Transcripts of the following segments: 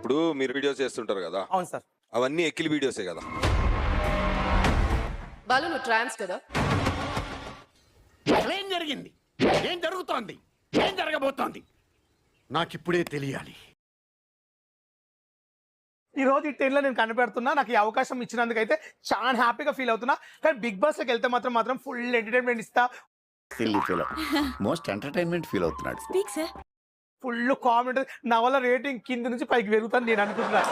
ఇప్పుడు మీరు వీడియోస్ చేస్తుంటారు కదా, అవును సార్. అవన్నీ ఎక్కిలి వీడియోసే కదా. బాలు నువ్వు ట్రాన్స్ కదా? ఏం జరిగింది, ఏం జరుగుతోంది, ఏం జరగబోతోంది నాకిప్పుడే తెలియాలి. ఈ రోజు ఈ టైంలో నేను కనిపెడుతున్నా. నాకు ఈ అవకాశం ఇచ్చినందుకు అయితే చాలా హ్యాపీగా ఫీల్ అవుతున్నా. కానీ బిగ్ బాస్ లోకి వెళ్తే మాత్రం ఫుల్ ఎంటర్టైన్మెంట్ ఇస్తా. మోస్ట్ ఎంటర్టైన్మెంట్ ఫీల్ అవుతున్నాడు. ఫుల్ కామెంట్ నా వల్ల రేటింగ్ కింద నుంచి పైకి పెరుగుతాను నేను అనుకుంటున్నా.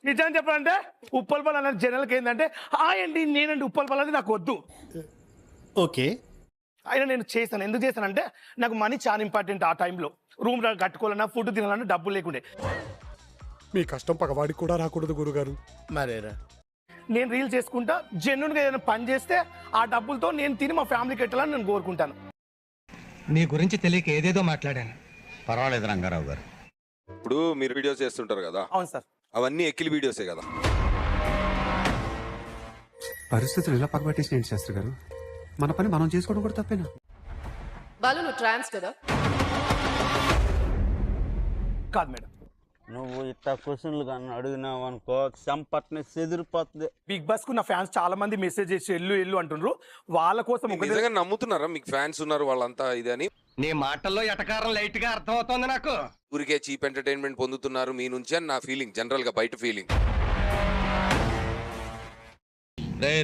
నిజం చెప్పాలంటే ఉప్పల్పల్ అన్న జనరల్కి ఏంటంటే అండి నేనండి ఉప్పల్పల్ అనేది నాకు వద్దు. ఓకే, అయినా నేను చేశాను. ఎందుకు చేశానంటే నాకు మనీ చాలా ఇంపార్టెంట్. ఆ టైంలో రూమ్ కట్టుకోవాలన్నా ఫుడ్ తినాలన్నా డబ్బులు లేకుండే. మీ కష్టం పగవాడికి కూడా రాకూడదు గురుగారు. మరేరా నేను రీల్ చేసుకుంటా జెన్యున్గా ఏదైనా పని చేస్తే ఆ డబ్బులతో నేను తిని మా ఫ్యామిలీకి పెట్టాలని నేను కోరుకుంటాను. నీ గురించి తెలియక ఏదేదో మాట్లాడాను. పర్వాలేదు రంగారావు గారు. ఇప్పుడు మీరు వీడియోస్ చేస్తుంటారు కదా, అవును సార్. అవన్నీ ఎక్కిలి వీడియోసే కదా. పరిస్థితులు ఇలా పగబట్టేసి ఏంటి శాస్త్రి గారు? మన పని మనం చేసుకోవడం కూడా తప్పేనా? బాలు నువ్వు ట్రాన్స్ కదా? కాదు మేడం. నువ్వు ఇట్లా క్వశ్చన్లు కానీ అడిగినావు అనుకో సంపట్ని చెదిరిపోతుంది. బిగ్ బాస్ కు నా ఫ్యాన్స్ చాలా మంది మెసేజ్ చేసి ఎల్లు అంటుండ్రు. వాళ్ళ కోసం మీరు నిజంగా నమ్ముతున్నారా మీకు ఫ్యాన్స్ ఉన్నారు వాళ్ళంతా ఇది అని? నీ మాటల్లో ఎటకారం లైట్ గా అర్థం అవుతోంది నాకు. ఊరికే చీప్ ఎంటర్టైన్మెంట్ పొందుతున్నారు మీ నుంచి అని నా ఫీలింగ్, జనరల్ గా బయట ఫీలింగ్.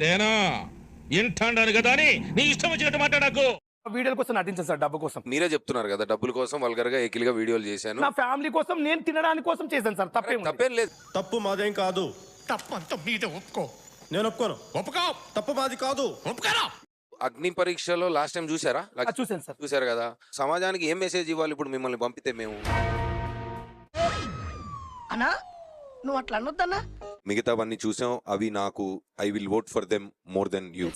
రేనా ఇంటాను కదా అని నీ ఇష్టం వచ్చినట్టు మాట్లాడకు. వీడియోల కోసం నటించాను సార్, డబ్బు కోసం. మీరే చెప్తున్నారు కదా డబ్బుల కోసం వల్గర్ గా ఎకిలిగా వీడియోలు చేశాను. నా ఫ్యామిలీ కోసం నేను తినడానికి కోసం చేశాను సార్. తప్పేం లేదు. తప్పు మాదేం కాదు. తప్పు అంతా మీద ఒప్పుకో. నేను ఒప్పుకోను. ఒప్పుకో. తప్పు మాది కాదు. ఒప్పుకోరా. అగ్ని పరీక్షలో లాస్ట్ టైం చూసారా? చూసాను సార్. చూసారు కదా. సమాజానికి ఏం మెసేజ్ ఇవ్వాలి ఇప్పుడు మిమ్మల్ని పంపితే మేము? అన్నా నువ్వు అట్లా అనొద్దన్నా. మిగతావన్నీ చూసాం. అవి నాకు I will vote for them more than you.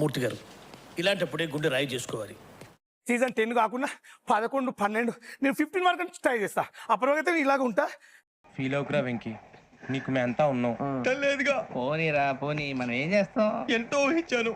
Murthy garu, ఇలాంటప్పుడే గుండె రాయి చేసుకోవాలి. సీజన్ 10 కాకుండా 11, 12 నేను 15 వరకు ట్రై చేస్తా. అప్పటివరకు ఇలాగ ఉంటా. ఫీల్ అవుకురా వెంకీ, నీకు మేము అంతా ఉన్నాం. లేదుగా పోనీరా పోనీ, మనం ఏం చేస్తాం? ఎంతో ఊహించాను.